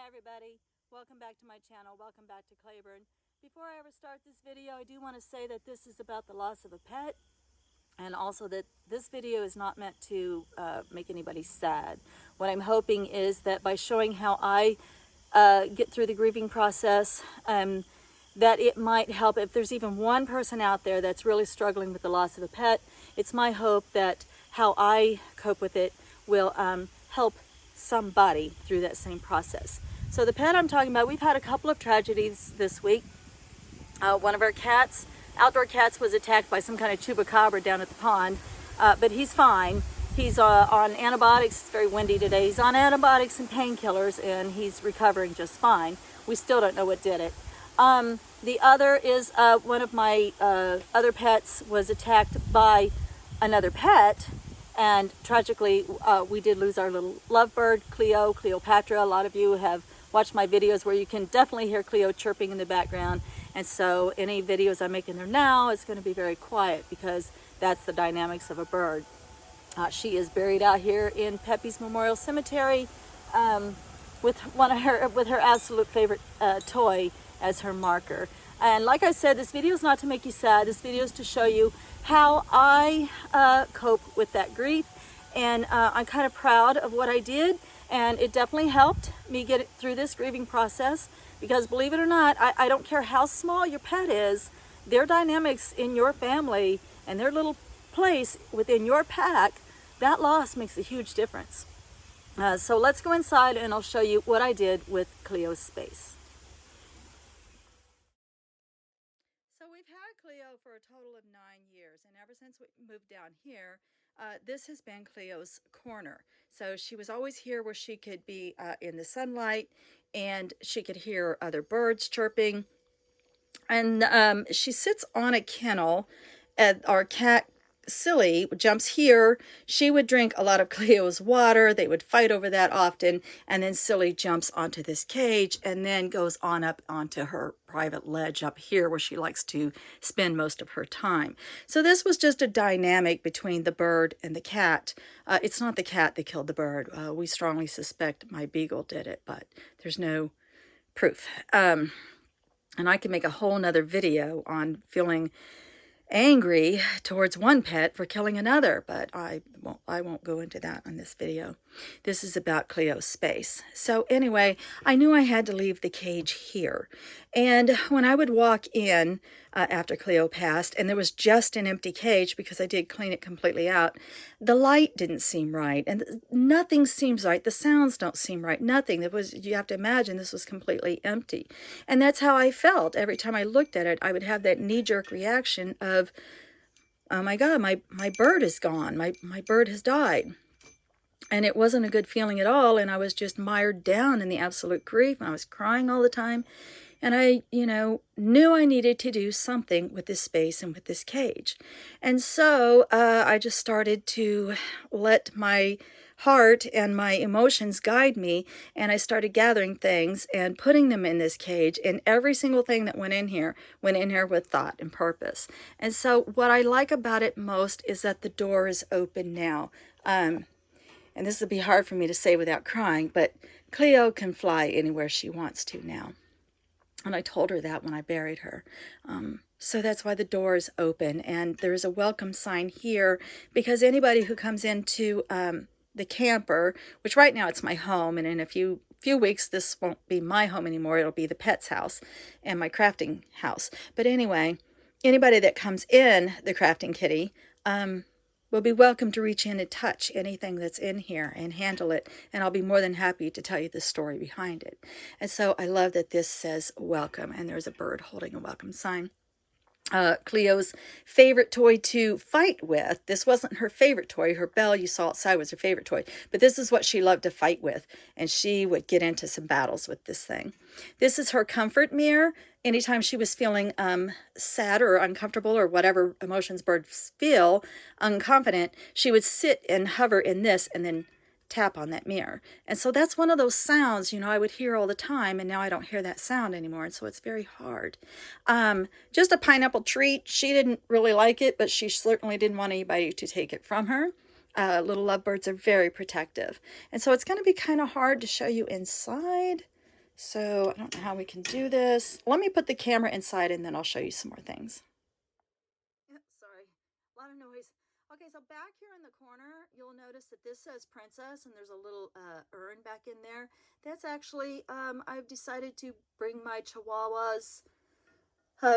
everybody, welcome back to my channel. Welcome back to Claiborne. Before I ever start this video, I do want to say that this is about the loss of a pet, and also that this video is not meant to make anybody sad. What I'm hoping is that by showing how I get through the grieving process, that it might help. If there's even one person out there that's really struggling with the loss of a pet, it's my hope that how I cope with it will help somebody through that same process. So the pet I'm talking about, we've had a couple of tragedies this week. One of our cats, outdoor cats, was attacked by some kind of chupacabra down at the pond, but he's fine. He's on antibiotics. It's very windy today. He's on antibiotics and painkillers, and he's recovering just fine. We still don't know what did it. The other is one of my other pets was attacked by another pet, and tragically we did lose our little lovebird, Cleo, Cleopatra. A lot of you have watched my videos where you can definitely hear Cleo chirping in the background, and so any videos I'm making there now is going to be very quiet because that's the dynamics of a bird. She is buried out here in Pepe's Memorial Cemetery with her absolute favorite toy as her marker. And like I said, this video is not to make you sad. This video is to show you how I cope with that grief, and I'm kind of proud of what I did, and it definitely helped me get through this grieving process, because believe it or not, I don't care how small your pet is, their dynamics in your family and their little place within your pack, that loss makes a huge difference. So let's go inside and I'll show you what I did with Cleo's space. So we've had Cleo for a total of 9 years, and ever since we moved down here, this has been Cleo's corner. So she was always here where she could be in the sunlight, and she could hear other birds chirping. And she sits on a kennel, and our cat Silly jumps here. She would drink a lot of Cleo's water. They would fight over that often, and then Silly jumps onto this cage and then goes on up onto her private ledge up here where she likes to spend most of her time. So this was just a dynamic between the bird and the cat. It's not the cat that killed the bird. We strongly suspect my beagle did it, but there's no proof. And I can make a whole nother video on feeling angry towards one pet for killing another, but I won't go into that on this video. This is about Cleo's space. So anyway, I knew I had to leave the cage here, and when I would walk in after Cleo passed, and there was just an empty cage because I did clean it completely out, the light didn't seem right, and nothing seems right. The sounds don't seem right. Nothing. You have to imagine this was completely empty, and that's how I felt every time I looked at it. I would have that knee-jerk reaction of, oh my God, my bird is gone. My bird has died. And it wasn't a good feeling at all, and I was just mired down in the absolute grief, and I was crying all the time. And I, knew I needed to do something with this space and with this cage. And so I just started to let my heart and my emotions guide me, and I started gathering things and putting them in this cage, and every single thing that went in here with thought and purpose. And so what I like about it most is that the door is open now. And this will be hard for me to say without crying, but Cleo can fly anywhere she wants to now. And I told her that when I buried her. So that's why the door is open. And there's a welcome sign here, because anybody who comes into the camper, which right now it's my home, and in a few weeks this won't be my home anymore. It'll be the pet's house and my crafting house. But anyway, anybody that comes in the crafting kitty will be welcome to reach in and touch anything that's in here and handle it, and I'll be more than happy to tell you the story behind it. And so I love that this says welcome, and there's a bird holding a welcome sign. Cleo's favorite toy to fight with. This wasn't her favorite toy. Her bell you saw outside was her favorite toy, but this is what she loved to fight with, and she would get into some battles with this thing. This is her comfort mirror. Anytime she was feeling sad or uncomfortable or whatever emotions birds feel, unconfident, she would sit and hover in this and then tap on that mirror. And so that's one of those sounds, I would hear all the time, and now I don't hear that sound anymore, and so it's very hard. Just a pineapple treat. She didn't really like it, but she certainly didn't want anybody to take it from her. Little lovebirds are very protective, and so it's going to be kind of hard to show you inside. So I don't know how we can do this. Let me put the camera inside and then I'll show you some more things. Yep, sorry, a lot of noise. Okay, so back here in the corner, you'll notice that this says Princess and there's a little urn back in there. That's actually, I've decided to bring my Chihuahua's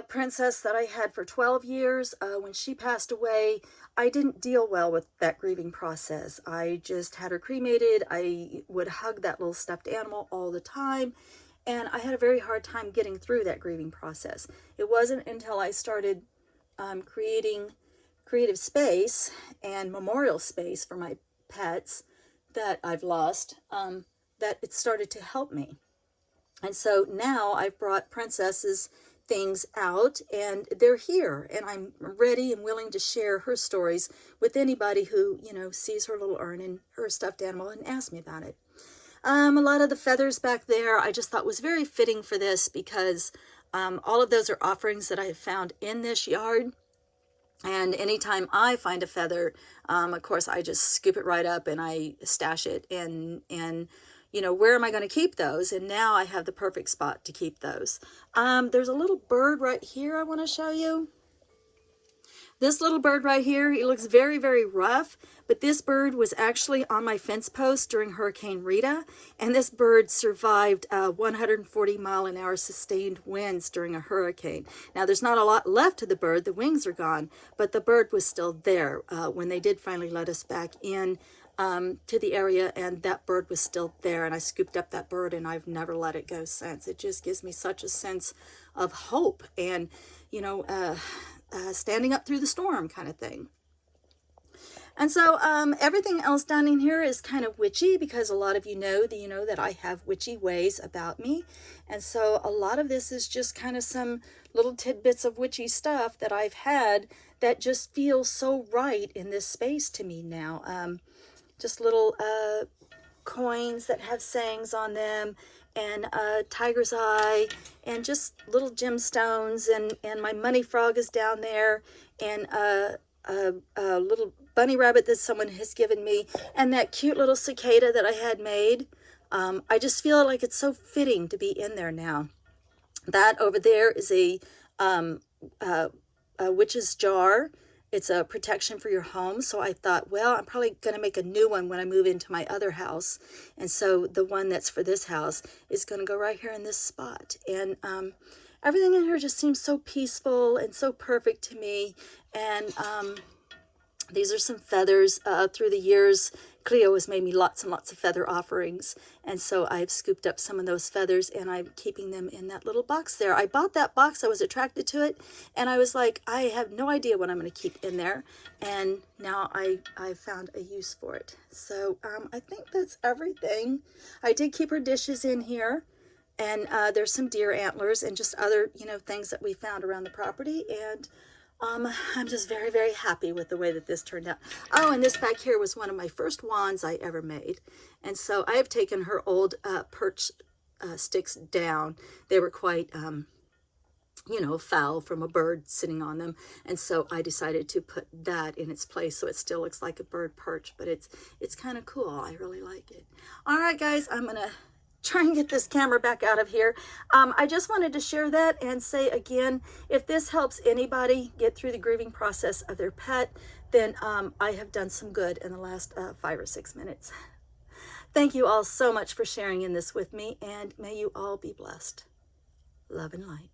Princess that I had for 12 years. When she passed away, I didn't deal well with that grieving process. I just had her cremated. I would hug that little stuffed animal all the time, and I had a very hard time getting through that grieving process. It wasn't until I started creating creative space and memorial space for my pets that I've lost that it started to help me. And so now I've brought Princess's things out and they're here, and I'm ready and willing to share her stories with anybody who, you know, sees her little urn and her stuffed animal and asks me about it. A lot of the feathers back there I just thought was very fitting for this because all of those are offerings that I have found in this yard. And anytime I find a feather, of course, I just scoop it right up and I stash it. And you know, where am I going to keep those? And now I have the perfect spot to keep those. There's a little bird right here I want to show you. This little bird right here, he looks very, very rough, but this bird was actually on my fence post during Hurricane Rita, and this bird survived 140-mile-an-hour sustained winds during a hurricane. Now, there's not a lot left of the bird. The wings are gone, but the bird was still there when they did finally let us back in to the area, and that bird was still there, and I scooped up that bird, and I've never let it go since. It just gives me such a sense of hope and, you know, standing up through the storm kind of thing. And so everything else down in here is kind of witchy because a lot of you know that I have witchy ways about me. And so a lot of this is just kind of some little tidbits of witchy stuff that I've had that just feels so right in this space to me now. Just little coins that have sayings on them, and tiger's eye, and just little gemstones, and my money frog is down there, and a little bunny rabbit that someone has given me, and that cute little cicada that I had made. I just feel like it's so fitting to be in there now. That over there is a witch's jar. It's a protection for your home. So I thought, well, I'm probably going to make a new one when I move into my other house. And so the one that's for this house is going to go right here in this spot. And everything in here just seems so peaceful and so perfect to me. And these are some feathers. Through the years, Cleo has made me lots and lots of feather offerings. And so I've scooped up some of those feathers and I'm keeping them in that little box there. I bought that box. I was attracted to it. And I was like, I have no idea what I'm going to keep in there. And now I found a use for it. So I think that's everything. I did keep her dishes in here. And there's some deer antlers and just other, you know, things that we found around the property. And I'm just very, very happy with the way that this turned out. Oh, and this back here was one of my first wands I ever made. And so I have taken her old perch sticks down. They were quite, you know, foul from a bird sitting on them. And so I decided to put that in its place so it still looks like a bird perch, but it's kind of cool. I really like it. All right, guys, I'm going to try and get this camera back out of here. I just wanted to share that and say again, if this helps anybody get through the grieving process of their pet, then I have done some good in the last 5 or 6 minutes. Thank you all so much for sharing in this with me, and may you all be blessed. Love and light.